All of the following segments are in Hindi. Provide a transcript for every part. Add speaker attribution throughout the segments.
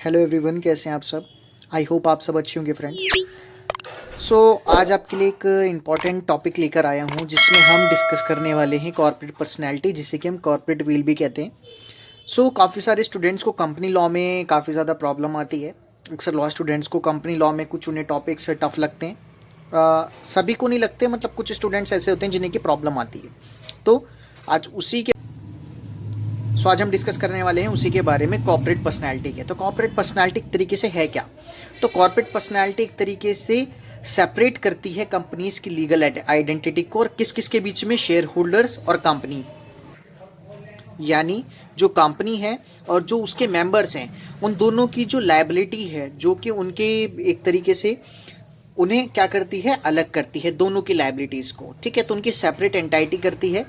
Speaker 1: हेलो एवरीवन, कैसे हैं आप सब। आई होप आप सब अच्छे होंगे फ्रेंड्स। सो आज आपके लिए एक इम्पॉर्टेंट टॉपिक लेकर आया हूं जिसमें हम डिस्कस करने वाले हैं कॉर्पोरेट पर्सनैलिटी, जिसे कि हम कॉर्पोरेट व्हील भी कहते हैं। काफ़ी सारे स्टूडेंट्स को कंपनी लॉ में काफ़ी ज़्यादा प्रॉब्लम आती है। अक्सर लॉ स्टूडेंट्स को कंपनी लॉ में कुछ उन्हें टॉपिक्स टफ लगते हैं। सभी को नहीं लगते, मतलब कुछ स्टूडेंट्स ऐसे होते हैं जिन्हें की प्रॉब्लम आती है। तो आज उसी के आज हम डिस्कस करने वाले हैं उसी के बारे में, कॉर्पोरेट पर्सनालिटी के। तो कॉर्पोरेट पर्सनालिटी एक तरीके से है क्या? तो कॉर्पोरेट पर्सनालिटी एक तरीके से सेपरेट करती है कंपनीज की लीगल आइडेंटिटी को और किस किस के बीच में, शेयर होल्डर्स और कंपनी। यानी जो कंपनी है और जो उसके मेंबर्स हैं, उन दोनों की जो लायबिलिटी है, जो कि उनके एक तरीके से उन्हें क्या करती है, अलग करती है दोनों की लायबिलिटीज को। ठीक है, तो उनकी सेपरेट एंटाइटी करती है।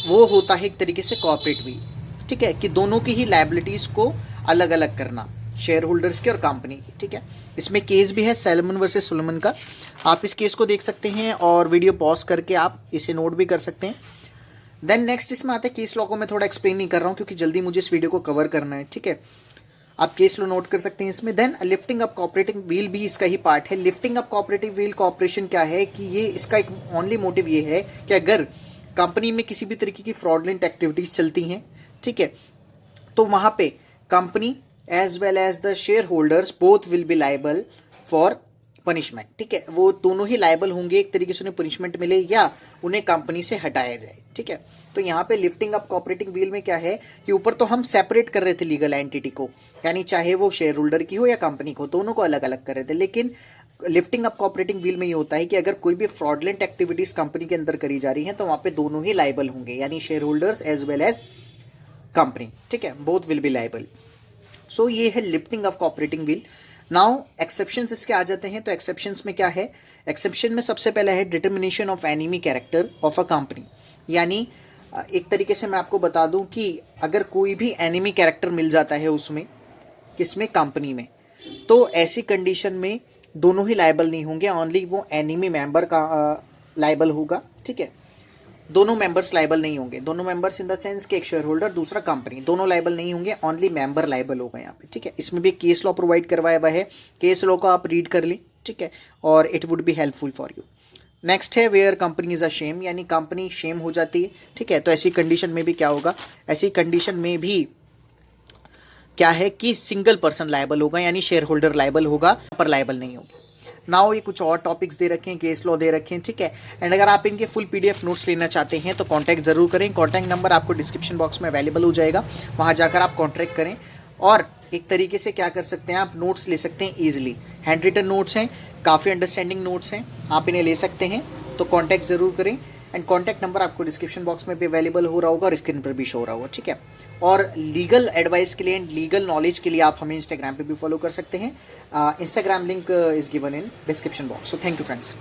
Speaker 1: वो होता है एक तरीके से कॉर्पोरेट व्हील। ठीक है, कि दोनों की ही लायबिलिटीज को अलग अलग करना, शेयर होल्डर्स की और कंपनी की। ठीक है, इसमें केस भी है सैलमन वर्सेस सोलोमन का। आप इस केस को देख सकते हैं और वीडियो पॉज करके आप इसे नोट भी कर सकते हैं। देन नेक्स्ट इसमें आते हैं केस लॉ को। मैं थोड़ा एक्सप्लेन नहीं कर रहा हूँ क्योंकि जल्दी मुझे इस वीडियो को कवर करना है। ठीक है, आप केस लॉ नोट कर सकते हैं इसमें। Then lifting up cooperative veil भी इसका ही पार्ट है। Lifting up cooperative veil corporation क्या है कि ये इसका एक ओनली मोटिव ये है कि अगर कंपनी में किसी भी तरीके की फ्रॉडलेंट एक्टिविटीज चलती हैं, ठीक है, तो वहां पे company as well as the shareholders both will be liable for punishment. ठीक है, वो दोनों ही लाइबल होंगे, एक तरीके से उन्हें पनिशमेंट मिले या उन्हें कंपनी से हटाया जाए। ठीक है, तो यहाँ पे लिफ्टिंग अप कोऑपरेटिव व्हील में क्या है कि ऊपर तो हम सेपरेट कर रहे थे लीगल एंटिटी को, यानी चाहे वो शेयर होल्डर की हो या कंपनी को, दोनों को अलग अलग कर रहे थे। लेकिन लिफ्टिंग अप कोऑपरेटिव व्हील में ये होता है कि अगर कोई भी फ्रॉडलेंट एक्टिविटीज कंपनी के अंदर करी जा रही है तो वहां पे दोनों ही लाइबल होंगे, यानी shareholders as well as company. ठीक है, both will be liable. So ये है lifting of cooperating veil. Now exceptions इसके आ जाते हैं। तो एक्सेप्शंस में क्या है? एक्सेप्शन में सबसे पहला है determination of enemy character of a company. यानी एक तरीके से मैं आपको बता दूं कि अगर कोई भी एनिमी कैरेक्टर मिल जाता है उसमें, किसमें, कंपनी में, तो ऐसी कंडीशन में दोनों ही लायबल नहीं होंगे, ओनली वो एनिमी मेंबर का लायबल होगा। ठीक है, दोनों मेंबर्स लायबल नहीं होंगे। दोनों मेंबर्स इन द सेंस कि एक शेयर होल्डर, दूसरा कंपनी, दोनों लायबल नहीं होंगे, ओनली मेंबर लायबल होगा यहाँ पे। ठीक है, इसमें भी केस लॉ प्रोवाइड करवाया हुआ है। केस लॉ को आप रीड कर लें। ठीक है, और it would be helpful for you. Next है where company is a sham, यानी कंपनी शेम हो जाती है। ठीक है, तो ऐसी कंडीशन में भी क्या होगा? ऐसी कंडीशन में भी क्या है कि सिंगल पर्सन लायबल होगा, यानी शेयर होल्डर लायबल होगा, पर लायबल नहीं होगी। नाउ ये कुछ और टॉपिक्स दे रखे हैं, केस लॉ दे रखे हैं। ठीक है, एंड अगर आप इनके फुल पीडीएफ नोट्स लेना चाहते हैं तो कांटेक्ट जरूर करें। कांटेक्ट नंबर आपको डिस्क्रिप्शन बॉक्स में अवेलेबल हो जाएगा, वहां जाकर आप कांटेक्ट करें और एक तरीके से क्या कर सकते हैं, आप नोट्स ले सकते हैं ईजिली। हैंड रिटन नोट्स हैं, काफ़ी अंडरस्टैंडिंग नोट्स हैं, आप इन्हें ले सकते हैं। तो कांटेक्ट जरूर करें एंड कांटेक्ट नंबर आपको डिस्क्रिप्शन बॉक्स में भी अवेलेबल हो रहा होगा और स्क्रीन पर भी शो हो रहा होगा। ठीक है, और लीगल एडवाइस के लिए एंड लीगल नॉलेज के लिए आप हमें इंस्टाग्राम पे भी फॉलो कर सकते हैं। Instagram link is given in description box. So thank you friends.